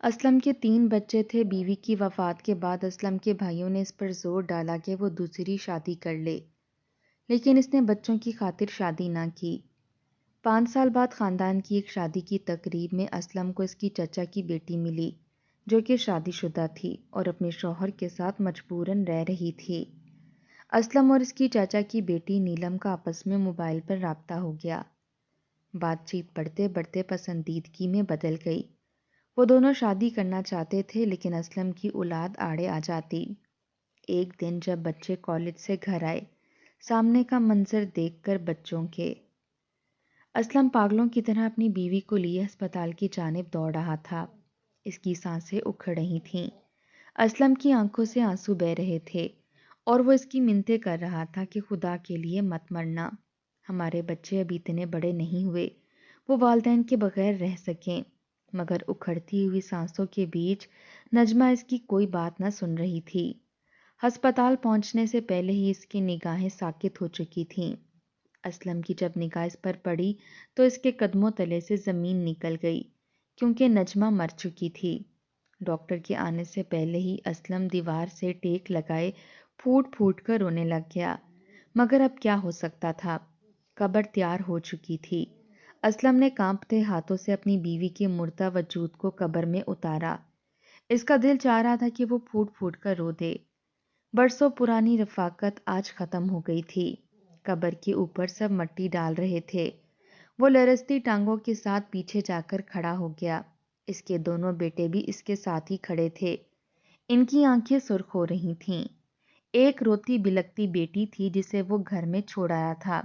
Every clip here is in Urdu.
اسلم کے 3 بچے تھے۔ بیوی کی وفات کے بعد اسلم کے بھائیوں نے اس پر زور ڈالا کہ وہ دوسری شادی کر لے، لیکن اس نے بچوں کی خاطر شادی نہ کی۔ 5 سال بعد خاندان کی ایک شادی کی تقریب میں اسلم کو اس کی چچا کی بیٹی ملی، جو کہ شادی شدہ تھی اور اپنے شوہر کے ساتھ مجبوراً رہ رہی تھی۔ اسلم اور اس کی چچا کی بیٹی نیلم کا آپس میں موبائل پر رابطہ ہو گیا۔ بات چیت بڑھتے بڑھتے پسندیدگی میں بدل گئی۔ وہ دونوں شادی کرنا چاہتے تھے، لیکن اسلم کی اولاد آڑے آ جاتی۔ ایک دن جب بچے کالج سے گھر آئے، سامنے کا منظر دیکھ کر بچوں کے اسلم پاگلوں کی طرح اپنی بیوی کو لیے ہسپتال کی جانب دوڑ رہا تھا۔ اس کی سانسیں اکھڑ رہی تھیں، اسلم کی آنکھوں سے آنسو بہہ رہے تھے اور وہ اس کی منتیں کر رہا تھا کہ خدا کے لیے مت مرنا، ہمارے بچے ابھی اتنے بڑے نہیں ہوئے وہ والدین کے بغیر رہ سکیں۔ مگر اکھڑتی ہوئی سانسوں کے بیچ نجمہ اس کی کوئی بات نہ سن رہی تھی۔ ہسپتال پہنچنے سے پہلے ہی اس کی نگاہیں ساکت ہو چکی تھیں۔ اسلم کی جب نگاہ اس پر پڑی تو اس کے قدموں تلے سے زمین نکل گئی، کیونکہ نجمہ مر چکی تھی۔ ڈاکٹر کے آنے سے پہلے ہی اسلم دیوار سے ٹیک لگائے پھوٹ پھوٹ کر رونے لگ گیا، مگر اب کیا ہو سکتا تھا؟ قبر تیار ہو چکی تھی۔ اسلم نے کانپتے ہاتھوں سے اپنی بیوی کے مردہ وجود کو قبر میں اتارا۔ اس کا دل چاہ رہا تھا کہ وہ پھوٹ پھوٹ کر رو دے۔ برسوں پرانی رفاقت آج ختم ہو گئی تھی۔ قبر کے اوپر سب مٹی ڈال رہے تھے۔ وہ لرزتی ٹانگوں کے ساتھ پیچھے جا کر کھڑا ہو گیا۔ اس کے دونوں بیٹے بھی اس کے ساتھ ہی کھڑے تھے۔ ان کی آنکھیں سرخ ہو رہی تھیں۔ ایک روتی بلکتی بیٹی تھی جسے وہ گھر میں چھوڑ آیا تھا۔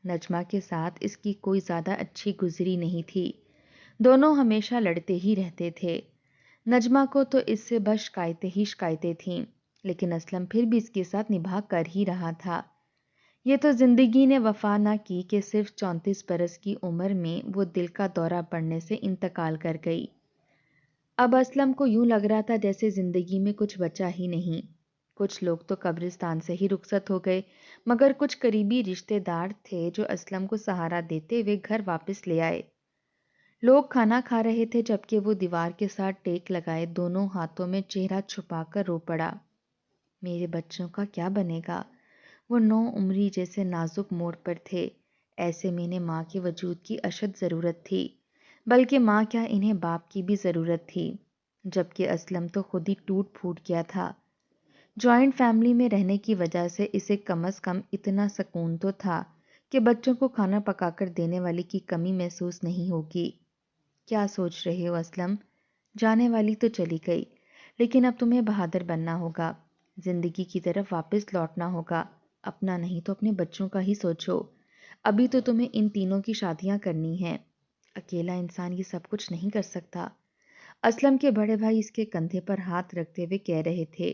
نجمہ کے ساتھ اس کی کوئی زیادہ اچھی گزری نہیں تھی۔ دونوں ہمیشہ لڑتے ہی رہتے تھے۔ نجمہ کو تو اس سے بس شکایتیں ہی شکایتیں تھیں، لیکن اسلم پھر بھی اس کے ساتھ نبھا کر ہی رہا تھا۔ یہ تو زندگی نے وفا نہ کی کہ صرف 34 برس کی عمر میں وہ دل کا دورہ پڑنے سے انتقال کر گئی۔ اب اسلم کو یوں لگ رہا تھا جیسے زندگی میں کچھ بچا ہی نہیں۔ کچھ لوگ تو قبرستان سے ہی رخصت ہو گئے، مگر کچھ قریبی رشتے دار تھے جو اسلم کو سہارا دیتے ہوئے گھر واپس لے آئے۔ لوگ کھانا کھا رہے تھے جبکہ وہ دیوار کے ساتھ ٹیک لگائے دونوں ہاتھوں میں چہرہ چھپا کر رو پڑا۔ میرے بچوں کا کیا بنے گا؟ وہ 9 عمری جیسے نازک موڑ پر تھے۔ ایسے میں انہیں ماں کے وجود کی اشد ضرورت تھی، بلکہ ماں کیا انہیں باپ کی بھی ضرورت تھی، جبکہ اسلم تو خود ہی ٹوٹ پھوٹ گیا تھا۔ جوائنٹ فیملی میں رہنے کی وجہ سے اسے کم از کم اتنا سکون تو تھا کہ بچوں کو کھانا پکا کر دینے والی کی کمی محسوس نہیں ہوگی۔ کیا سوچ رہے ہو اسلم؟ جانے والی تو چلی گئی، لیکن اب تمہیں بہادر بننا ہوگا، زندگی کی طرف واپس لوٹنا ہوگا۔ اپنا نہیں تو اپنے بچوں کا ہی سوچو۔ ابھی تو تمہیں ان تینوں کی شادیاں کرنی ہیں، اکیلا انسان یہ سب کچھ نہیں کر سکتا۔ اسلم کے بڑے بھائی اس کے کندھے پر ہاتھ رکھتے ہوئے کہہ رہے تھے۔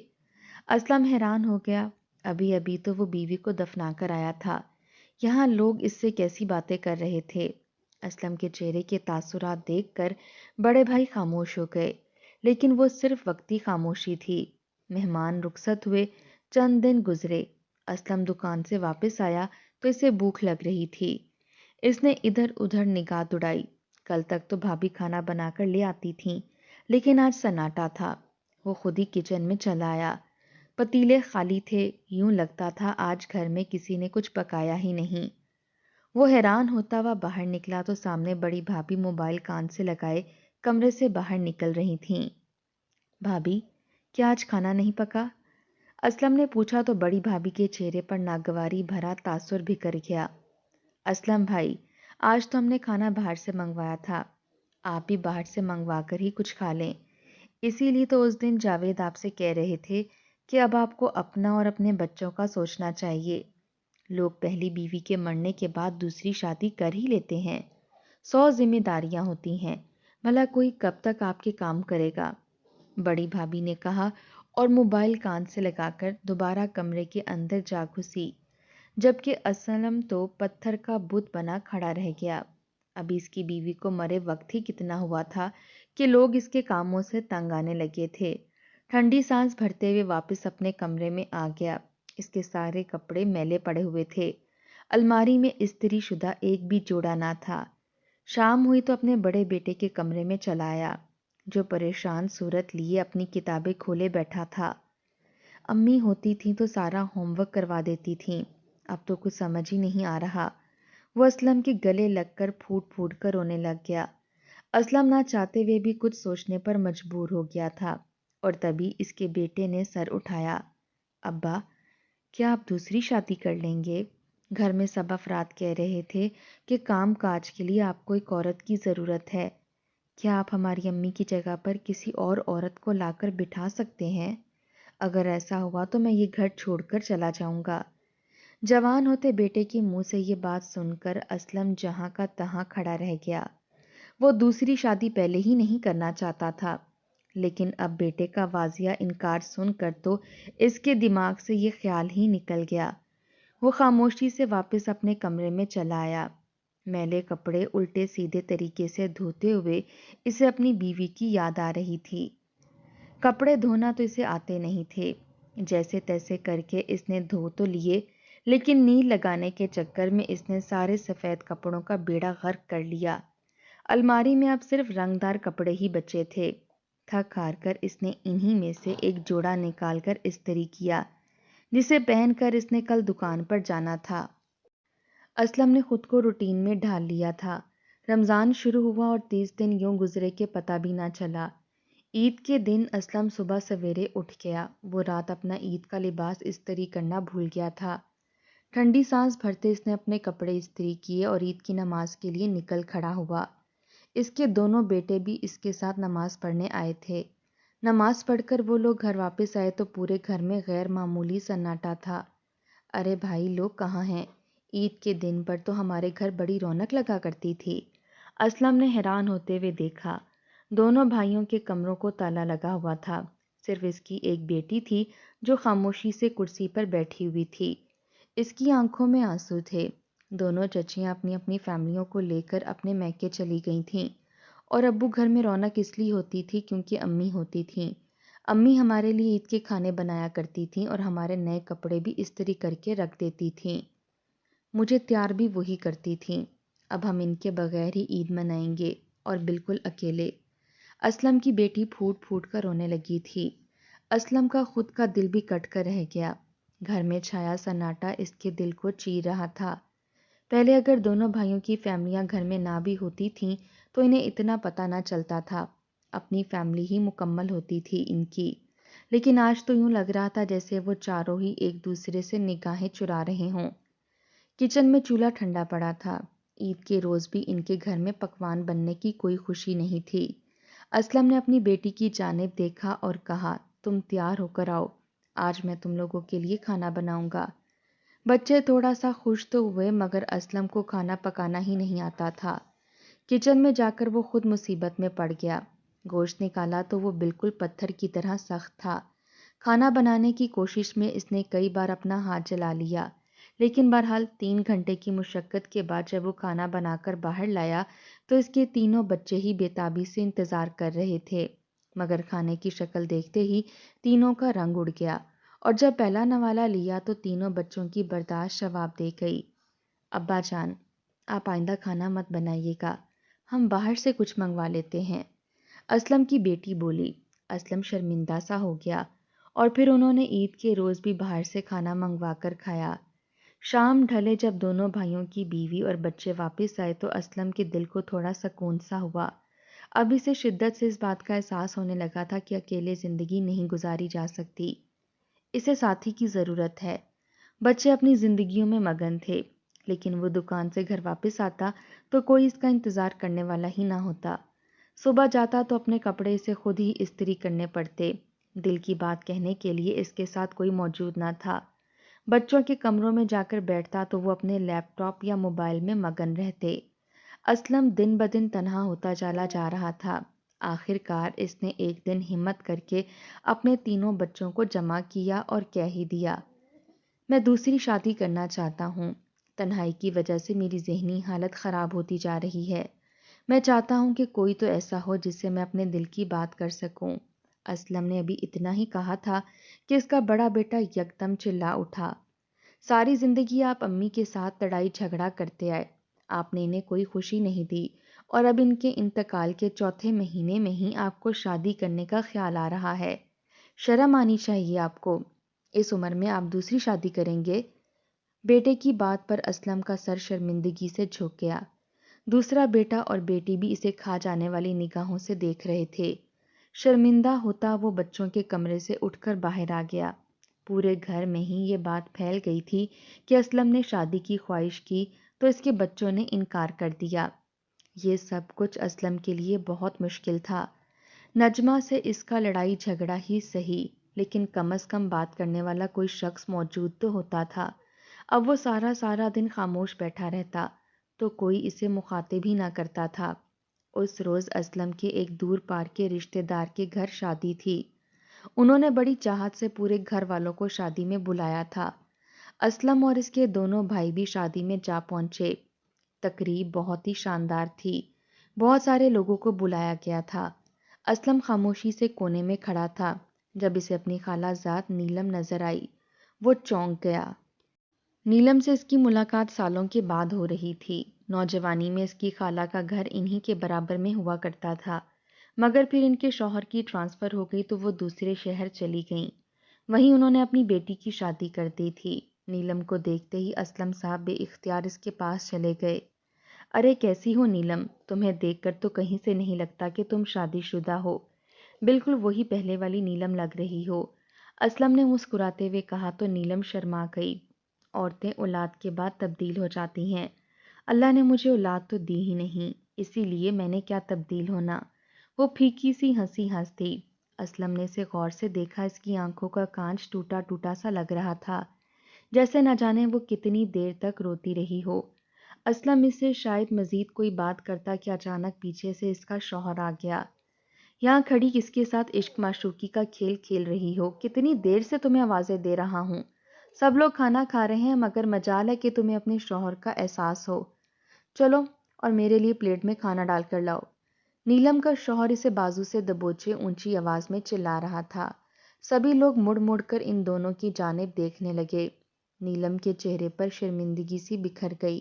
اسلم حیران ہو گیا۔ ابھی ابھی تو وہ بیوی کو دفنا کر آیا تھا، یہاں لوگ اس سے کیسی باتیں کر رہے تھے؟ اسلم کے چہرے کے تاثرات دیکھ کر بڑے بھائی خاموش ہو گئے، لیکن وہ صرف وقتی خاموشی تھی۔ مہمان رخصت ہوئے، چند دن گزرے۔ اسلم دکان سے واپس آیا تو اسے بھوک لگ رہی تھی۔ اس نے ادھر ادھر نگاہ دوڑائی۔ کل تک تو بھابھی کھانا بنا کر لے آتی تھیں، لیکن آج سناٹا تھا۔ وہ خود ہی کچن میں چلا آیا۔ پتیلے خالی تھے، یوں لگتا تھا آج گھر میں کسی نے کچھ پکایا ہی نہیں۔ وہ حیران ہوتا ہوا باہر نکلا تو سامنے بڑی بھابھی موبائل کان سے لگائے کمرے سے باہر نکل رہی تھیں۔ بھابھی، کیا آج کھانا نہیں پکا؟ اسلم نے پوچھا تو بڑی بھابھی کے چہرے پر ناگواری بھرا تاثر بکھر گیا۔ اسلم بھائی، آج تو ہم نے کھانا باہر سے منگوایا تھا، آپ بھی باہر سے منگوا کر ہی کچھ کھا لیں۔ اسی لیے تو اس دن جاوید آپ سے کہہ رہے تھے کہ اب آپ کو اپنا اور اپنے بچوں کا سوچنا چاہیے۔ لوگ پہلی بیوی کے مرنے کے بعد دوسری شادی کر ہی لیتے ہیں، 100 ذمہ داریاں ہوتی ہیں، بھلا کوئی کب تک آپ کے کام کرے گا؟ بڑی بھابھی نے کہا اور موبائل کان سے لگا کر دوبارہ کمرے کے اندر جا گھسی، جبکہ اسلم تو پتھر کا بت بنا کھڑا رہ گیا۔ ابھی اس کی بیوی کو مرے وقت ہی کتنا ہوا تھا کہ لوگ اس کے کاموں سے تنگ آنے لگے تھے۔ ٹھنڈی سانس بھرتے ہوئے واپس اپنے کمرے میں آ گیا۔ اس کے سارے کپڑے میلے پڑے ہوئے تھے، الماری میں استری شدہ ایک بھی جوڑا نہ تھا۔ شام ہوئی تو اپنے بڑے بیٹے کے کمرے میں چلا آیا۔ جو پریشان صورت لیے اپنی کتابیں کھولے بیٹھا تھا۔ امی ہوتی تھیں تو سارا ہوم ورک کروا دیتی تھیں، اب تو کچھ سمجھ ہی نہیں آ رہا۔ وہ اسلم کے گلے لگ کر پھوٹ پھوٹ کر رونے لگ گیا۔ اسلم نہ چاہتے ہوئے بھی کچھ سوچنے پر مجبور ہو گیا تھا، اور تبھی اس کے بیٹے نے سر اٹھایا۔ ابا، کیا آپ دوسری شادی کر لیں گے؟ گھر میں سب افراد کہہ رہے تھے کہ کام کاج کے لیے آپ کو ایک عورت کی ضرورت ہے۔ کیا آپ ہماری امی کی جگہ پر کسی اور عورت کو لا کر بٹھا سکتے ہیں؟ اگر ایسا ہوا تو میں یہ گھر چھوڑ کر چلا جاؤں گا۔ جوان ہوتے بیٹے کے منہ سے یہ بات سن کر اسلم جہاں کا تہاں کھڑا رہ گیا۔ وہ دوسری شادی پہلے ہی نہیں کرنا چاہتا تھا، لیکن اب بیٹے کا واضح انکار سن کر تو اس کے دماغ سے یہ خیال ہی نکل گیا۔ وہ خاموشی سے واپس اپنے کمرے میں چلا آیا۔ میلے کپڑے الٹے سیدھے طریقے سے دھوتے ہوئے اسے اپنی بیوی کی یاد آ رہی تھی۔ کپڑے دھونا تو اسے آتے نہیں تھے، جیسے تیسے کر کے اس نے دھو تو لیے، لیکن نیل لگانے کے چکر میں اس نے سارے سفید کپڑوں کا بیڑا غرق کر لیا۔ الماری میں اب صرف رنگدار کپڑے ہی بچے تھے۔ تھک ہار کر اس نے انہی میں سے ایک جوڑا نکال کر استری کیا، جسے پہن کر اس نے کل دکان پر جانا تھا۔ اسلم نے خود کو روٹین میں ڈھال لیا تھا۔ رمضان شروع ہوا اور 30 دن یوں گزرے کہ پتہ بھی نہ چلا۔ عید کے دن اسلم صبح سویرے اٹھ گیا۔ وہ رات اپنا عید کا لباس استری کرنا بھول گیا تھا۔ ٹھنڈی سانس بھرتے اس نے اپنے کپڑے استری کیے اور عید کی نماز کے لیے نکل کھڑا ہوا۔ اس کے دونوں بیٹے بھی اس کے ساتھ نماز پڑھنے آئے تھے۔ نماز پڑھ کر وہ لوگ گھر واپس آئے تو پورے گھر میں غیر معمولی سناٹا تھا۔ ارے بھائی، لوگ کہاں ہیں؟ عید کے دن پر تو ہمارے گھر بڑی رونق لگا کرتی تھی۔ اسلم نے حیران ہوتے ہوئے دیکھا۔ دونوں بھائیوں کے کمروں کو تالا لگا ہوا تھا، صرف اس کی ایک بیٹی تھی جو خاموشی سے کرسی پر بیٹھی ہوئی تھی۔ اس کی آنکھوں میں آنسو تھے۔ دونوں چچیاں اپنی اپنی فیملیوں کو لے کر اپنے میکے چلی گئی تھیں، اور ابو گھر میں رونق اس لیے ہوتی تھی کیونکہ امی ہوتی تھیں۔ امی ہمارے لیے عید کے کھانے بنایا کرتی تھیں اور ہمارے نئے کپڑے بھی استری کر کے رکھ دیتی تھیں۔ مجھے تیار بھی وہی کرتی تھیں۔ اب ہم ان کے بغیر ہی عید منائیں گے، اور بالکل اکیلے۔ اسلم کی بیٹی پھوٹ پھوٹ کر رونے لگی تھی۔ اسلم کا خود کا دل بھی کٹ کر رہ گیا۔ گھر میں چھایا سناٹا اس کے دل کو چیر رہا تھا۔ پہلے اگر دونوں بھائیوں کی فیملیاں گھر میں نہ بھی ہوتی تھیں تو انہیں اتنا پتہ نہ چلتا تھا، اپنی فیملی ہی مکمل ہوتی تھی ان کی۔ لیکن آج تو یوں لگ رہا تھا جیسے وہ چاروں ہی ایک دوسرے سے نگاہیں چرا رہے ہوں۔ کچن میں چولہا ٹھنڈا پڑا تھا۔ عید کے روز بھی ان کے گھر میں پکوان بننے کی کوئی خوشی نہیں تھی۔ اسلم نے اپنی بیٹی کی جانب دیکھا اور کہا، تم تیار ہو کر آؤ، آج میں تم لوگوں کے لیے کھانا بناؤں گا۔ بچے تھوڑا سا خوش تو ہوئے، مگر اسلم کو کھانا پکانا ہی نہیں آتا تھا۔ کچن میں جا کر وہ خود مصیبت میں پڑ گیا۔ گوشت نکالا تو وہ بالکل پتھر کی طرح سخت تھا۔ کھانا بنانے کی کوشش میں اس نے کئی بار اپنا ہاتھ جلا لیا، لیکن بہرحال 3 گھنٹے کی مشقت کے بعد جب وہ کھانا بنا کر باہر لایا تو اس کے تینوں بچے ہی بے تابی سے انتظار کر رہے تھے، مگر کھانے کی شکل دیکھتے ہی تینوں کا رنگ اڑ گیا، اور جب پہلا نوالا لیا تو تینوں بچوں کی برداشت جواب دے گئی۔ ابا جان، آپ آئندہ کھانا مت بنائیے گا، ہم باہر سے کچھ منگوا لیتے ہیں، اسلم کی بیٹی بولی۔ اسلم شرمندہ سا ہو گیا، اور پھر انہوں نے عید کے روز بھی باہر سے کھانا منگوا کر کھایا۔ شام ڈھلے جب دونوں بھائیوں کی بیوی اور بچے واپس آئے تو اسلم کے دل کو تھوڑا سکون سا ہوا۔ اب اسے شدت سے اس بات کا احساس ہونے لگا تھا کہ اکیلے زندگی نہیں گزاری جا سکتی، اسے ساتھی کی ضرورت ہے۔ بچے اپنی زندگیوں میں مگن تھے، لیکن وہ دکان سے گھر واپس آتا تو کوئی اس کا انتظار کرنے والا ہی نہ ہوتا۔ صبح جاتا تو اپنے کپڑے اسے خود ہی استری کرنے پڑتے، دل کی بات کہنے کے لیے اس کے ساتھ کوئی موجود نہ تھا۔ بچوں کے کمروں میں جا کر بیٹھتا تو وہ اپنے لیپ ٹاپ یا موبائل میں مگن رہتے۔ اسلم دن بدن تنہا ہوتا چلا جا رہا تھا۔ آخر کار اس نے ایک دن ہمت کر کے اپنے تینوں بچوں کو جمع کیا اور کہہ ہی دیا، میں دوسری شادی کرنا چاہتا ہوں۔ تنہائی کی وجہ سے میری ذہنی حالت خراب ہوتی جا رہی ہے۔ میں چاہتا ہوں کہ کوئی تو ایسا ہو جس سے میں اپنے دل کی بات کر سکوں۔ اسلم نے ابھی اتنا ہی کہا تھا کہ اس کا بڑا بیٹا یکدم چلا اٹھا، ساری زندگی آپ امی کے ساتھ لڑائی جھگڑا کرتے آئے، آپ نے انہیں کوئی خوشی نہیں دی، اور اب ان کے انتقال کے چوتھے مہینے میں ہی آپ کو شادی کرنے کا خیال آ رہا ہے۔ شرم آنی چاہیے آپ کو، اس عمر میں آپ دوسری شادی کریں گے؟ بیٹے کی بات پر اسلم کا سر شرمندگی سے جھک گیا۔ دوسرا بیٹا اور بیٹی بھی اسے کھا جانے والی نگاہوں سے دیکھ رہے تھے۔ شرمندہ ہوتا وہ بچوں کے کمرے سے اٹھ کر باہر آ گیا۔ پورے گھر میں ہی یہ بات پھیل گئی تھی کہ اسلم نے شادی کی خواہش کی تو اس کے بچوں نے انکار کر دیا۔ یہ سب کچھ اسلم کے لیے بہت مشکل تھا۔ نجمہ سے اس کا لڑائی جھگڑا ہی سہی، لیکن کم از کم بات کرنے والا کوئی شخص موجود تو ہوتا تھا۔ اب وہ سارا دن خاموش بیٹھا رہتا تو کوئی اسے مخاطب ہی نہ کرتا تھا۔ اس روز اسلم کے ایک دور پار کے رشتے دار کے گھر شادی تھی۔ انہوں نے بڑی چاہت سے پورے گھر والوں کو شادی میں بلایا تھا۔ اسلم اور اس کے دونوں بھائی بھی شادی میں جا پہنچے۔ تقریب بہت ہی شاندار تھی۔ بہت سارے لوگوں کو بلایا گیا تھا۔ اسلم خاموشی سے کونے میں کھڑا تھا۔ جب اسے اپنی خالہ زاد نیلم نظر آئی، وہ چونک گیا۔ نیلم سے اس کی ملاقات سالوں کے بعد ہو رہی تھی۔ نوجوانی میں اس کی خالہ کا گھر انہی کے برابر میں ہوا کرتا تھا، مگر پھر ان کے شوہر کی ٹرانسفر ہو گئی تو وہ دوسرے شہر چلی گئیں۔ وہیں انہوں نے اپنی بیٹی کی شادی کر دی تھی۔ نیلم کو دیکھتے ہی اسلم صاحب بے اختیار اس کے پاس چلے گئے۔ ارے کیسی ہو نیلم، تمہیں دیکھ کر تو کہیں سے نہیں لگتا کہ تم شادی شدہ ہو، بالکل وہی پہلے والی نیلم لگ رہی ہو۔ اسلم نے مسکراتے ہوئے کہا تو نیلم شرما گئی۔ عورتیں اولاد کے بعد تبدیل ہو جاتی ہیں۔ اللہ نے مجھے اولاد تو دی ہی نہیں، اسی لیے میں نے کیا تبدیل ہونا۔ وہ پھیکی سی ہنسی ہنس دی۔ اسلم نے اسے غور سے دیکھا۔ اس کی آنکھوں کا کانچ ٹوٹا ٹوٹا سا لگ رہا تھا، جیسے نہ جانے وہ کتنی دیر تک روتی رہی ہو۔ اسلم اس سے شاید مزید کوئی بات کرتا کہ اچانک پیچھے سے اس کا شوہر آ گیا۔ یہاں کھڑی کس کے ساتھ عشق معشوقی کا کھیل کھیل رہی ہو؟ کتنی دیر سے تمہیں آوازیں دے رہا ہوں۔ سب لوگ کھانا کھا رہے ہیں مگر مجال ہے کہ تمہیں اپنے شوہر کا احساس ہو۔ چلو اور میرے لیے پلیٹ میں کھانا ڈال کر لاؤ۔ نیلم کا شوہر اسے بازو سے دبوچے اونچی آواز میں چلا رہا تھا۔ سبھی لوگ مڑ مڑ کر ان دونوں کی جانب دیکھنے لگے۔ نیلم کے چہرے پر شرمندگی سی بکھر گئی۔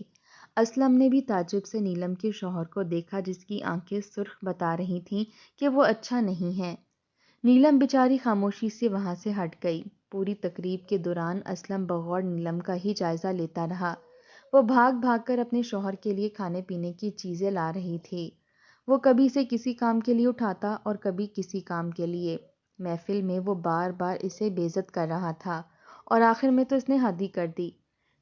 اسلم نے بھی تعجب سے نیلم کے شوہر کو دیکھا، جس کی آنکھیں سرخ بتا رہی تھیں کہ وہ اچھا نہیں ہے۔ نیلم بیچاری خاموشی سے وہاں سے ہٹ گئی۔ پوری تقریب کے دوران اسلم بغور نیلم کا ہی جائزہ لیتا رہا۔ وہ بھاگ بھاگ کر اپنے شوہر کے لیے کھانے پینے کی چیزیں لا رہی تھی۔ وہ کبھی اسے کسی کام کے لیے اٹھاتا اور کبھی کسی کام کے لیے۔ محفل میں وہ بار بار اسے بے عزت کر رہا تھا اور آخر میں تو اس نے حد ہی کر دی۔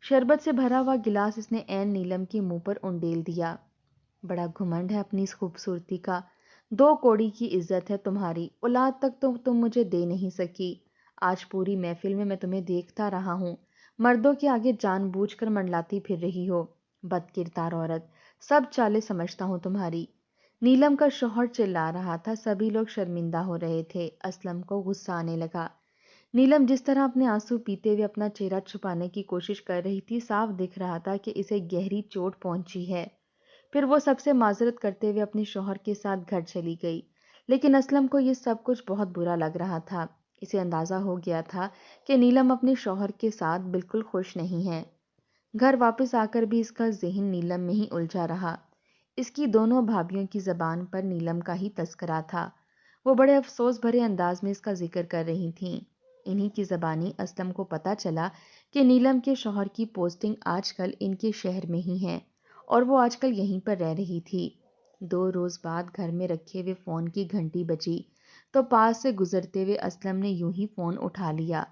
شربت سے بھرا ہوا گلاس اس نے عین نیلم کے منہ پر انڈیل دیا۔ بڑا گھمنڈ ہے اپنی اس خوبصورتی کا، 2 کوڑی کی عزت ہے تمہاری، اولاد تک تو تم مجھے دے نہیں سکی۔ آج پوری محفل میں تمہیں دیکھتا رہا ہوں، مردوں کے آگے جان بوجھ کر منڈلاتی پھر رہی ہو، بد کردار عورت، سب چالیں سمجھتا ہوں تمہاری۔ نیلم کا شوہر چلا رہا تھا۔ سبھی لوگ شرمندہ ہو رہے تھے۔ اسلم کو غصہ آنے لگا۔ نیلم جس طرح اپنے آنسو پیتے ہوئے اپنا چہرہ چھپانے کی کوشش کر رہی تھی، صاف دکھ رہا تھا کہ اسے گہری چوٹ پہنچی ہے۔ پھر وہ سب سے معذرت کرتے ہوئے اپنے شوہر کے ساتھ گھر چلی گئی۔ لیکن اسلم کو یہ سب کچھ بہت برا لگ رہا تھا۔ اسے اندازہ ہو گیا تھا کہ نیلم اپنے شوہر کے ساتھ بالکل خوش نہیں ہے۔ گھر واپس آ کر بھی اس کا ذہن نیلم میں ہی الجھا رہا۔ اس کی دونوں بھابھیوں کی زبان پر نیلم کا ہی تذکرہ تھا۔ وہ بڑے افسوس بھرے انداز میں اس کا ذکر کر رہی تھیں۔ انہی کی زبانی اسلم کو پتا چلا کہ نیلم کے شوہر کی پوسٹنگ آج کل ان کے شہر میں ہی ہے اور وہ آج کل یہیں پر رہ رہی تھی۔ 2 روز بعد گھر میں رکھے ہوئے فون کی گھنٹی بجی تو پاس سے گزرتے ہوئے اسلم نے یوں ہی فون اٹھا لیا۔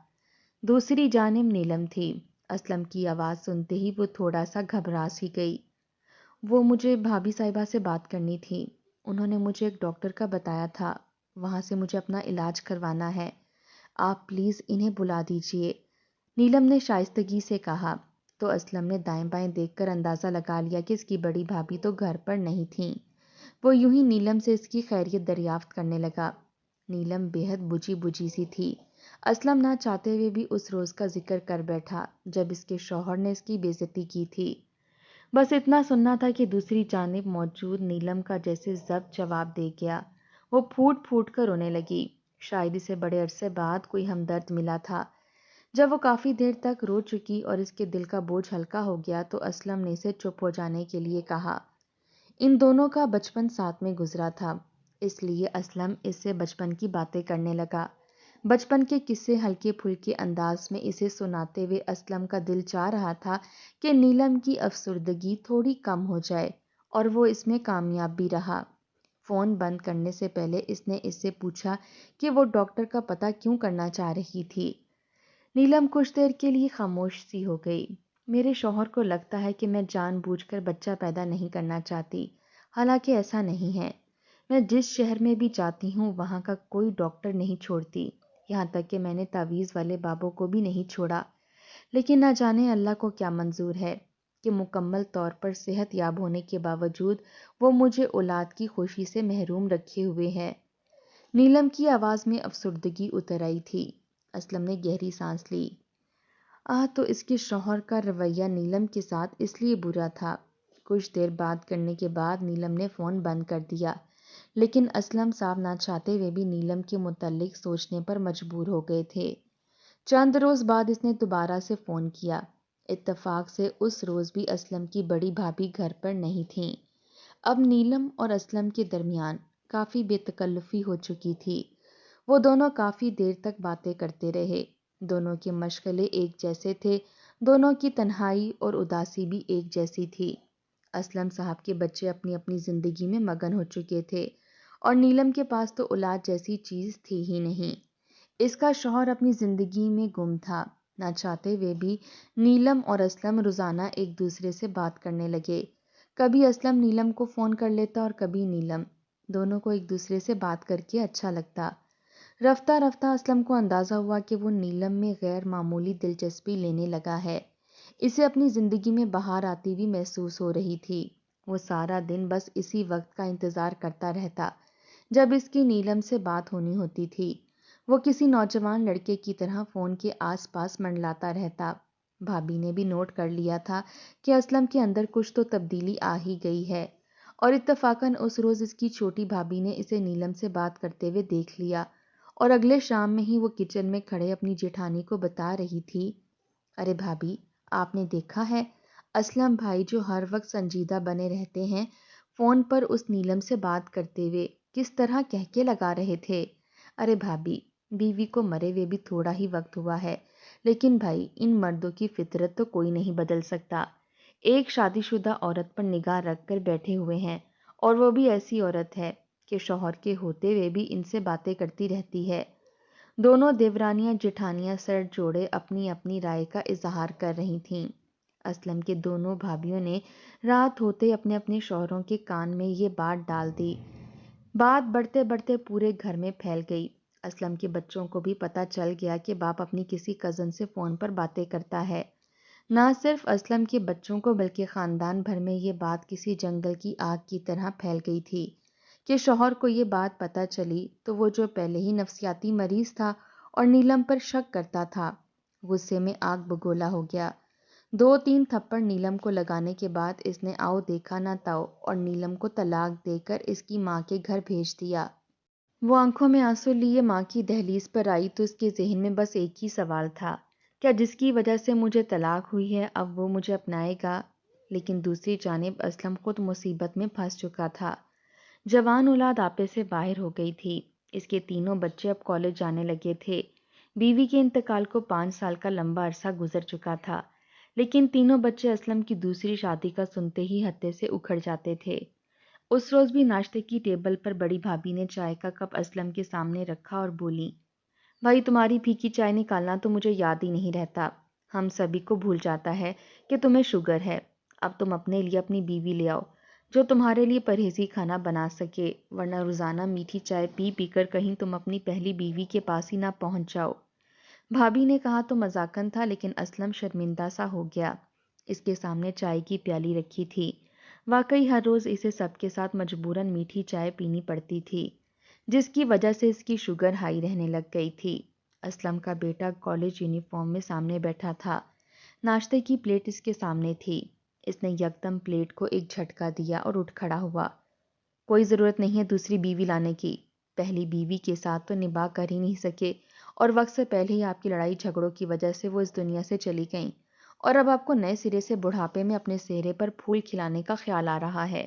دوسری جانب نیلم تھی۔ اسلم کی آواز سنتے ہی وہ تھوڑا سا گھبرا سی گئی۔ وہ مجھے بھابھی صاحبہ سے بات کرنی تھی۔ انہوں نے مجھے ایک ڈاکٹر کا بتایا تھا، وہاں سے مجھے اپنا علاج کروانا ہے۔ آپ پلیز انہیں بلا دیجئے، نیلم نے شائستگی سے کہا۔ تو اسلم نے دائیں بائیں دیکھ کر اندازہ لگا لیا کہ اس کی بڑی بھابھی تو گھر پر نہیں تھیں۔ وہ یوں ہی نیلم سے اس کی خیریت دریافت کرنے لگا۔ نیلم بے حد بجھی بجھی سی تھی۔ اسلم نہ چاہتے ہوئے بھی اس روز کا ذکر کر بیٹھا جب اس کے شوہر نے اس کی بے عزتی کی تھی۔ بس اتنا سننا تھا کہ دوسری جانب موجود نیلم کا جیسے ضبط جواب دے گیا۔ وہ پھوٹ پھوٹ کر رونے لگی۔ شاید اسے بڑے عرصے بعد کوئی ہمدرد ملا تھا۔ جب وہ کافی دیر تک رو چکی اور اس کے دل کا بوجھ ہلکا ہو گیا تو اسلم نے اسے چپ ہو جانے کے لیے کہا۔ ان دونوں کا بچپن ساتھ میں گزرا تھا، اس لیے اسلم اس سے بچپن کی باتیں کرنے لگا۔ بچپن کے قصے ہلکے پھلکے انداز میں اسے سناتے ہوئے اسلم کا دل چاہ رہا تھا کہ نیلم کی افسردگی تھوڑی کم ہو جائے، اور وہ اس میں کامیاب بھی رہا۔ فون بند کرنے سے پہلے اس نے اس سے پوچھا کہ وہ ڈاکٹر کا پتہ کیوں کرنا چاہ رہی تھی۔ نیلم کچھ دیر کے لیے خاموش سی ہو گئی۔ میرے شوہر کو لگتا ہے کہ میں جان بوجھ کر بچہ پیدا نہیں کرنا چاہتی، حالانکہ ایسا نہیں ہے۔ میں جس شہر میں بھی جاتی ہوں وہاں کا کوئی ڈاکٹر نہیں چھوڑتی، یہاں تک کہ میں نے تعویذ والے بابوں کو بھی نہیں چھوڑا۔ لیکن نہ جانے اللہ کو کیا منظور ہے کہ مکمل طور پر صحت یاب ہونے کے باوجود وہ مجھے اولاد کی خوشی سے محروم رکھے ہوئے ہے۔ نیلم کی آواز میں افسردگی اتر آئی تھی۔ اسلم نے گہری سانس لی۔ تو اس کے شوہر کا رویہ نیلم کے ساتھ اس لیے برا تھا۔ کچھ دیر بات کرنے کے بعد نیلم نے فون بند کر دیا، لیکن اسلم صاحب نہ چاہتے ہوئے بھی نیلم کے متعلق سوچنے پر مجبور ہو گئے تھے۔ چند روز بعد اس نے دوبارہ سے فون کیا۔ اتفاق سے اس روز بھی اسلم کی بڑی بھابھی گھر پر نہیں تھیں۔ اب نیلم اور اسلم کے درمیان کافی بے تکلفی ہو چکی تھی۔ وہ دونوں کافی دیر تک باتیں کرتے رہے۔ دونوں کے مشغلے ایک جیسے تھے، دونوں کی تنہائی اور اداسی بھی ایک جیسی تھی۔ اسلم صاحب کے بچے اپنی اپنی زندگی میں مگن ہو چکے تھے، اور نیلم کے پاس تو اولاد جیسی چیز تھی ہی نہیں۔ اس کا شوہر اپنی زندگی میں گم تھا۔ نہ چاہتے ہوئے بھی نیلم اور اسلم روزانہ ایک دوسرے سے بات کرنے لگے۔ کبھی اسلم نیلم کو فون کر لیتا اور کبھی نیلم۔ دونوں کو ایک دوسرے سے بات کر کے اچھا لگتا۔ رفتہ رفتہ اسلم کو اندازہ ہوا کہ وہ نیلم میں غیر معمولی دلچسپی لینے لگا ہے۔ اسے اپنی زندگی میں بہار آتی ہوئی محسوس ہو رہی تھی۔ وہ سارا دن بس اسی وقت کا انتظار کرتا رہتا جب اس کی نیلم سے بات ہونی ہوتی تھی۔ وہ کسی نوجوان لڑکے کی طرح فون کے آس پاس منڈلاتا رہتا۔ بھابھی نے بھی نوٹ کر لیا تھا کہ اسلم کے اندر کچھ تو تبدیلی آ ہی گئی ہے، اور اتفاقاً اس روز اس کی چھوٹی بھابھی نے اسے نیلم سے بات کرتے ہوئے دیکھ لیا، اور اگلے شام میں ہی وہ کچن میں کھڑے اپنی جیٹھانی کو بتا رہی تھی، ارے بھابھی، آپ نے دیکھا ہے اسلم بھائی جو ہر وقت سنجیدہ بنے رہتے ہیں، فون پر اس نیلم سے بات کرتے ہوئے کس طرح کہکے لگا رہے تھے۔ ارے بھابھی، بیوی کو مرے ہوئے بھی تھوڑا ہی وقت ہوا ہے، لیکن بھائی ان مردوں کی فطرت تو کوئی نہیں بدل سکتا۔ ایک شادی شدہ عورت پر نگاہ رکھ کر بیٹھے ہوئے ہیں، اور وہ بھی ایسی عورت ہے کہ شوہر کے ہوتے ہوئے بھی ان سے باتیں کرتی رہتی ہے۔ دونوں دیورانیاں جٹھانیاں سر جوڑے اپنی اپنی رائے کا اظہار کر رہی تھیں۔ اسلم کے دونوں بھابھیوں نے رات ہوتے اپنے اپنے شوہروں کے کان میں یہ بات ڈال دی۔ بات بڑھتے بڑھتے پورے گھر میں پھیل گئی۔ اسلم کے بچوں کو بھی پتہ چل گیا کہ باپ اپنی کسی کزن سے فون پر باتیں کرتا ہے۔ نہ صرف اسلم کے بچوں کو بلکہ خاندان بھر میں یہ بات کسی جنگل کی آگ کی طرح پھیل گئی تھی کہ شوہر کو یہ بات پتہ چلی تو وہ جو پہلے ہی نفسیاتی مریض تھا اور نیلم پر شک کرتا تھا، غصے میں آگ بگولا ہو گیا۔ 2-3 تھپڑ نیلم کو لگانے کے بعد اس نے آؤ دیکھا نہ تاؤ اور نیلم کو طلاق دے کر اس کی ماں کے گھر بھیج دیا۔ وہ آنکھوں میں آنسو لیے ماں کی دہلیز پر آئی تو اس کے ذہن میں بس ایک ہی سوال تھا، کیا جس کی وجہ سے مجھے طلاق ہوئی ہے اب وہ مجھے اپنائے گا؟ لیکن دوسری جانب اسلم خود مصیبت میں پھنس چکا تھا۔ جوان اولاد آپے سے باہر ہو گئی تھی۔ اس کے تینوں بچے اب کالج جانے لگے تھے۔ بیوی کے انتقال کو 5 سال کا لمبا عرصہ گزر چکا تھا، لیکن تینوں بچے اسلم کی دوسری شادی کا سنتے ہی ہتے سے اکھڑ جاتے تھے۔ اس روز بھی ناشتے کی ٹیبل پر بڑی بھابھی نے چائے کا کپ اسلم کے سامنے رکھا اور بولی، بھائی تمہاری پھیکی چائے نکالنا تو مجھے یاد ہی نہیں رہتا، ہم سبھی کو بھول جاتا ہے کہ تمہیں شوگر ہے۔ اب تم اپنے لیے اپنی بیوی لے آؤ جو تمہارے لیے پرہیزی کھانا بنا سکے، ورنہ روزانہ میٹھی چائے پی پی کر کہیں تم اپنی پہلی بیوی کے پاس ہی نہ پہنچ جاؤ۔ بھابھی نے کہا تو مذاقن تھا، لیکن اسلم شرمندہ سا ہو گیا۔ اس کے سامنے چائے کی پیالی رکھی تھی۔ واقعی ہر روز اسے سب کے ساتھ مجبوراً میٹھی چائے پینی پڑتی تھی، جس کی وجہ سے اس کی شوگر ہائی رہنے لگ گئی تھی۔ اسلم کا بیٹا کالج یونیفارم میں سامنے بیٹھا تھا۔ ناشتے کی پلیٹ اس کے سامنے تھی۔ اس نے یکدم پلیٹ کو ایک جھٹکا دیا اور اٹھ کھڑا ہوا۔ کوئی ضرورت نہیں ہے دوسری بیوی لانے کی، پہلی بیوی کے ساتھ تو نباہ کر ہی نہیں سکے، اور وقت سے پہلے ہی آپ کی لڑائی جھگڑوں کی وجہ سے وہ اس دنیا سے چلی گئیں، اور اب آپ کو نئے سرے سے بڑھاپے میں اپنے چہرے پر پھول کھلانے کا خیال آ رہا ہے۔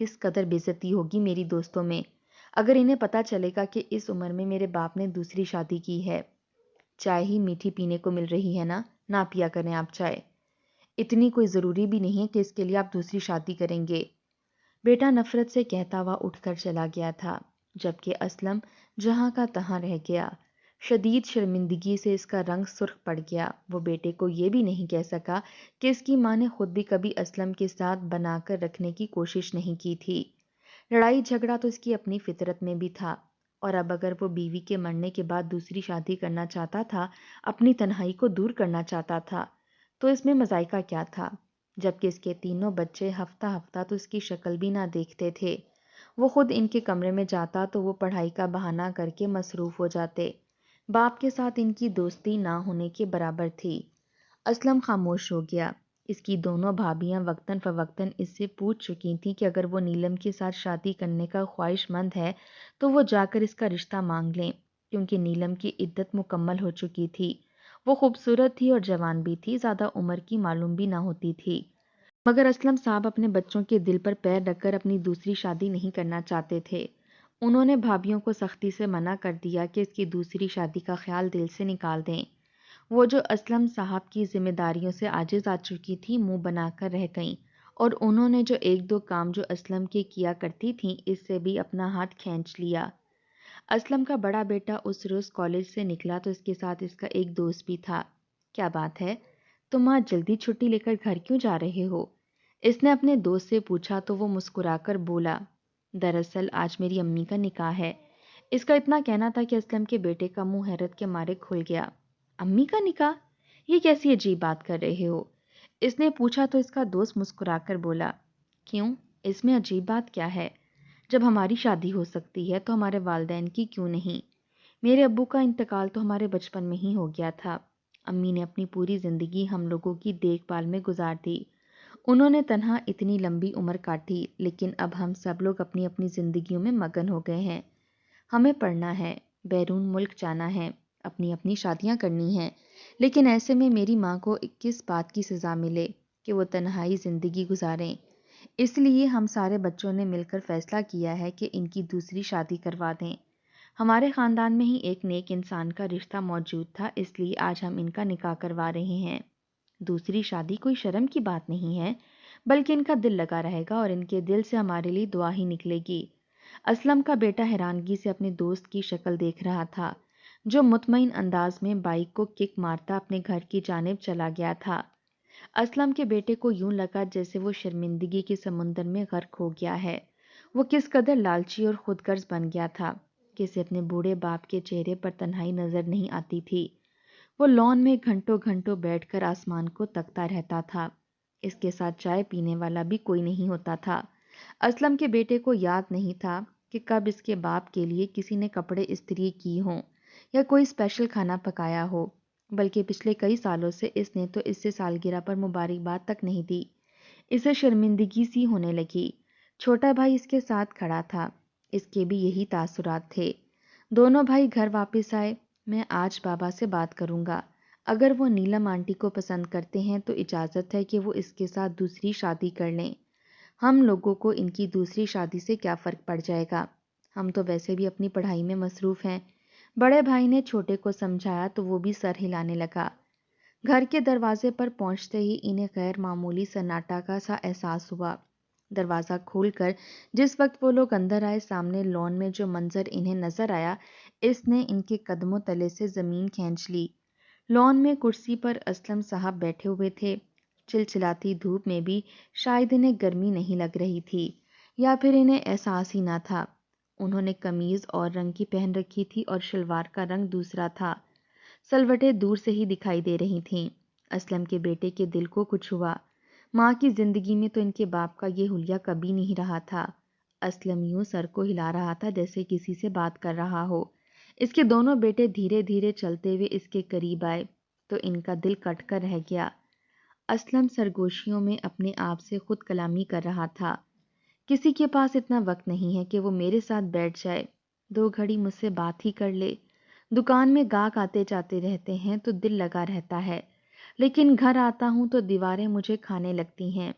کس قدر بے عزتی ہوگی میری دوستوں میں اگر انہیں پتہ چلے گا کہ اس عمر میں میرے باپ نے دوسری شادی کی ہے۔ چائے ہی میٹھی پینے کو مل رہی ہے نا، نہ پیا کریں آپ چائے۔ اتنی کوئی ضروری بھی نہیں ہے کہ اس کے لیے آپ دوسری شادی کریں گے۔ بیٹا نفرت سے کہتا ہوا اٹھ کر چلا گیا تھا، جبکہ اسلم جہاں کا تہاں رہ گیا۔ شدید شرمندگی سے اس کا رنگ سرخ پڑ گیا۔ وہ بیٹے کو یہ بھی نہیں کہہ سکا کہ اس کی ماں نے خود بھی کبھی اسلم کے ساتھ بنا کر رکھنے کی کوشش نہیں کی تھی۔ لڑائی جھگڑا تو اس کی اپنی فطرت میں بھی تھا، اور اب اگر وہ بیوی کے مرنے کے بعد دوسری شادی کرنا چاہتا تھا، اپنی تنہائی کو دور کرنا چاہتا تھا، تو اس میں مذائقہ کیا تھا؟ جبکہ اس کے تینوں بچے ہفتہ ہفتہ تو اس کی شکل بھی نہ دیکھتے تھے۔ وہ خود ان کے کمرے میں جاتا تو وہ پڑھائی کا بہانہ کر کے مصروف ہو جاتے۔ باپ کے ساتھ ان کی دوستی نہ ہونے کے برابر تھی۔ اسلم خاموش ہو گیا۔ اس کی دونوں بھابیاں وقتاً فوقتاً اس سے پوچھ چکی تھیں کہ اگر وہ نیلم کے ساتھ شادی کرنے کا خواہش مند ہے تو وہ جا کر اس کا رشتہ مانگ لیں، کیونکہ نیلم کی عدت مکمل ہو چکی تھی۔ وہ خوبصورت تھی اور جوان بھی تھی، زیادہ عمر کی معلوم بھی نہ ہوتی تھی۔ مگر اسلم صاحب اپنے بچوں کے دل پر پیر رکھ کر اپنی دوسری شادی نہیں کرنا چاہتے تھے۔ انہوں نے بھابیوں کو سختی سے منع کر دیا کہ اس کی دوسری شادی کا خیال دل سے نکال دیں۔ وہ جو اسلم صاحب کی ذمہ داریوں سے عاجز آ چکی تھی، منہ بنا کر رہ گئیں، اور انہوں نے جو ایک دو کام جو اسلم کے کیا کرتی تھیں اس سے بھی اپنا ہاتھ کھینچ لیا۔ اسلم کا بڑا بیٹا اس روز کالج سے نکلا تو اس کے ساتھ اس کا ایک دوست بھی تھا۔ کیا بات ہے، تم آج جلدی چھٹی لے کر گھر کیوں جا رہے ہو؟ اس نے اپنے دوست سے پوچھا تو وہ مسکرا کر بولا، دراصل آج میری امی کا نکاح ہے۔ اس کا اتنا کہنا تھا کہ اسلم کے بیٹے کا منہ حیرت کے مارے کھل گیا۔ امی کا نکاح؟ یہ کیسی عجیب بات کر رہے ہو؟ اس نے پوچھا تو اس کا دوست مسکرا کر بولا، کیوں، اس میں عجیب بات کیا ہے؟ جب ہماری شادی ہو سکتی ہے تو ہمارے والدین کی کیوں نہیں؟ میرے ابو کا انتقال تو ہمارے بچپن میں ہی ہو گیا تھا۔ امی نے اپنی پوری زندگی ہم لوگوں کی دیکھ بھال میں گزار دی۔ انہوں نے تنہا اتنی لمبی عمر کاٹی، لیکن اب ہم سب لوگ اپنی اپنی زندگیوں میں مگن ہو گئے ہیں۔ ہمیں پڑھنا ہے، بیرون ملک جانا ہے، اپنی اپنی شادیاں کرنی ہیں، لیکن ایسے میں میری ماں کو کس بات کی سزا ملے کہ وہ تنہائی زندگی گزاریں؟ اس لیے ہم سارے بچوں نے مل کر فیصلہ کیا ہے کہ ان کی دوسری شادی کروا دیں۔ ہمارے خاندان میں ہی ایک نیک انسان کا رشتہ موجود تھا، اس لیے آج ہم ان کا نکاح کروا رہے ہیں۔ دوسری شادی کوئی شرم کی بات نہیں ہے، بلکہ ان کا دل لگا رہے گا اور ان کے دل سے ہمارے لیے دعا ہی نکلے گی۔ اسلم کا بیٹا حیرانگی سے اپنے دوست کی شکل دیکھ رہا تھا، جو مطمئن انداز میں بائک کو کک مارتا اپنے گھر کی جانب چلا گیا تھا۔ اسلم کے بیٹے کو یوں لگا جیسے وہ شرمندگی کے سمندر میں غرق ہو گیا ہے۔ وہ کس قدر لالچی اور خود غرض بن گیا تھا کہ اسے اپنے بوڑھے باپ کے چہرے پر تنہائی نظر نہیں آتی تھی۔ وہ لان میں گھنٹوں گھنٹوں بیٹھ کر آسمان کو تکتا رہتا تھا۔ اس کے ساتھ چائے پینے والا بھی کوئی نہیں ہوتا تھا۔ اسلم کے بیٹے کو یاد نہیں تھا کہ کب اس کے باپ کے لیے کسی نے کپڑے استری کی ہوں یا کوئی اسپیشل کھانا پکایا ہو، بلکہ پچھلے کئی سالوں سے اس نے تو اس سے سالگرہ پر مبارکباد تک نہیں دی۔ اسے شرمندگی سی ہونے لگی۔ چھوٹا بھائی اس کے ساتھ کھڑا تھا، اس کے بھی یہی تاثرات تھے۔ دونوں بھائی گھر واپس آئے۔ میں آج بابا سے بات کروں گا، اگر وہ نیلم آنٹی کو پسند کرتے ہیں تو اجازت ہے کہ وہ اس کے ساتھ دوسری شادی کر لیں۔ ہم لوگوں کو ان کی دوسری شادی سے کیا فرق پڑ جائے گا؟ ہم تو ویسے بھی اپنی پڑھائی میں مصروف ہیں۔ بڑے بھائی نے چھوٹے کو سمجھایا تو وہ بھی سر ہلانے لگا۔ گھر کے دروازے پر پہنچتے ہی انہیں غیر معمولی سناٹا کا سا احساس ہوا۔ دروازہ کھول کر جس وقت وہ لوگ اندر آئے، سامنے لان میں جو منظر انہیں نظر آیا، اس نے ان کے قدموں تلے سے زمین کھینچ لی۔ لان میں کرسی پر اسلم صاحب بیٹھے ہوئے تھے۔ چلچلاتی دھوپ میں بھی شاید انہیں گرمی نہیں لگ رہی تھی، یا پھر انہیں احساس ہی نہ تھا۔ انہوں نے قمیض اور رنگ کی پہن رکھی تھی اور شلوار کا رنگ دوسرا تھا۔ سلوٹیں دور سے ہی دکھائی دے رہی تھیں۔ اسلم کے بیٹے کے دل کو کچھ ہوا۔ ماں کی زندگی میں تو ان کے باپ کا یہ حلیہ کبھی نہیں رہا تھا۔ اسلم یوں سر کو ہلا رہا تھا جیسے کسی سے بات کر رہا ہو۔ اس کے دونوں بیٹے دھیرے دھیرے چلتے ہوئے اس کے قریب آئے تو ان کا دل کٹ کر رہ گیا۔ اسلم سرگوشیوں میں اپنے آپ سے خود کلامی کر رہا تھا، کسی کے پاس اتنا وقت نہیں ہے کہ وہ میرے ساتھ بیٹھ جائے، 2 گھڑی مجھ سے بات ہی کر لے۔ دکان میں گاہک آتے جاتے رہتے ہیں تو دل لگا رہتا ہے، لیکن گھر آتا ہوں تو دیواریں مجھے کھانے لگتی ہیں۔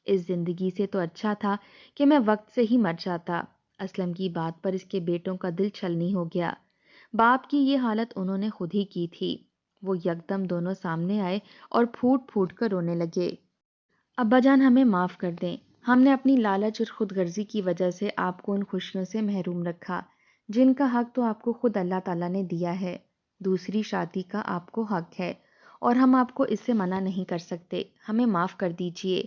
اس زندگی سے تو اچھا تھا کہ میں وقت سے ہی مر جاتا۔ اسلم کی بات پر اس کے بیٹوں کا دل چھلنی ہو گیا۔ باپ کی یہ حالت انہوں نے خود ہی کی تھی۔ وہ یکدم دونوں سامنے آئے اور پھوٹ پھوٹ کر رونے لگے۔ ابا جان، ہمیں معاف کر دیں۔ ہم نے اپنی لالچ اور خود غرضی کی وجہ سے آپ کو ان خوشیوں سے محروم رکھا جن کا حق تو آپ کو خود اللہ تعالیٰ نے دیا ہے۔ دوسری شادی کا آپ کو حق ہے اور ہم آپ کو اس سے منع نہیں کر سکتے۔ ہمیں معاف کر دیجئے۔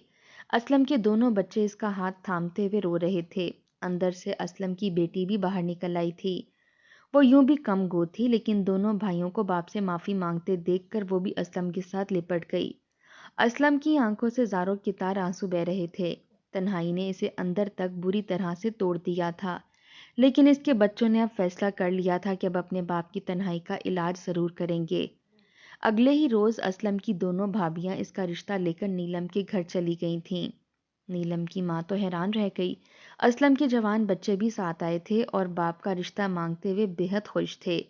اسلم کے دونوں بچے اس کا ہاتھ تھامتے ہوئے رو رہے تھے۔ اندر سے اسلم کی بیٹی بھی باہر نکل آئی تھی۔ وہ یوں بھی کم گو تھی، لیکن دونوں بھائیوں کو باپ سے معافی مانگتے دیکھ کر وہ بھی اسلم کے ساتھ لپٹ گئی۔ اسلم کی آنکھوں سے زاروں کی طرح آنسو بہہ رہے تھے۔ تنہائی نے اسے اندر تک بری طرح سے توڑ دیا تھا، لیکن اس کے بچوں نے اب فیصلہ کر لیا تھا کہ اب اپنے باپ کی تنہائی کا علاج ضرور کریں گے۔ اگلے ہی روز اسلم کی دونوں بھابیاں اس کا رشتہ لے کر نیلم کے گھر چلی گئی تھیں۔ نیلم کی ماں تو حیران رہ گئی۔ اسلم کے جوان بچے بھی ساتھ آئے تھے اور باپ کا رشتہ مانگتے ہوئے بے حد خوش تھے۔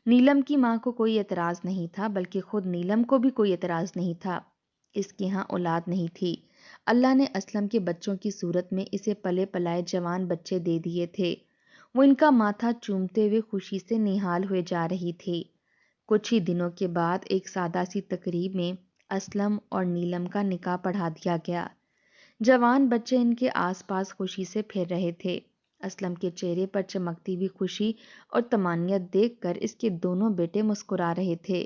نیلم کی ماں کو کوئی اعتراض نہیں تھا، بلکہ خود نیلم کو بھی کوئی اعتراض نہیں تھا۔ اس کے ہاں اولاد نہیں تھی۔ اللہ نے اسلم کے بچوں کی صورت میں اسے پلے پلائے جوان بچے دے دیے تھے۔ وہ ان کا ماتھا چومتے ہوئے خوشی سے نہال ہوئے جا رہی تھی۔ کچھ ہی دنوں کے بعد ایک سادہ سی تقریب میں اسلم اور نیلم کا نکاح پڑھا دیا گیا۔ جوان بچے ان کے آس پاس خوشی سے پھر رہے تھے۔ اسلم کے چہرے پر چمکتی ہوئی خوشی اور طمانینت دیکھ کر اس کے دونوں بیٹے مسکرا رہے تھے۔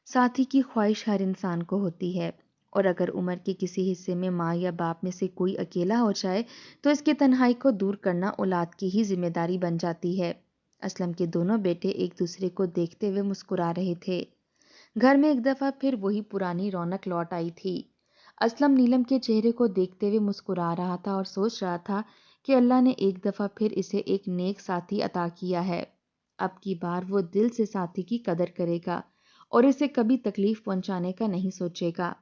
ساتھی کی خواہش ہر انسان کو ہوتی ہے، اور اگر عمر کے کسی حصے میں ماں یا باپ میں سے کوئی اکیلا ہو جائے تو اس کی تنہائی کو دور کرنا اولاد کی ہی ذمہ داری بن جاتی ہے۔ اسلم کے دونوں بیٹے ایک دوسرے کو دیکھتے ہوئے مسکرا رہے تھے۔ گھر میں ایک دفعہ پھر وہی پرانی رونق لوٹ آئی تھی۔ اسلم نیلم کے چہرے کو دیکھتے ہوئے مسکرا رہا تھا اور سوچ رہا تھا کہ اللہ نے ایک دفعہ پھر اسے ایک نیک ساتھی عطا کیا ہے۔ اب کی بار وہ دل سے ساتھی کی قدر کرے گا اور اسے کبھی تکلیف پہنچانے کا نہیں سوچے گا۔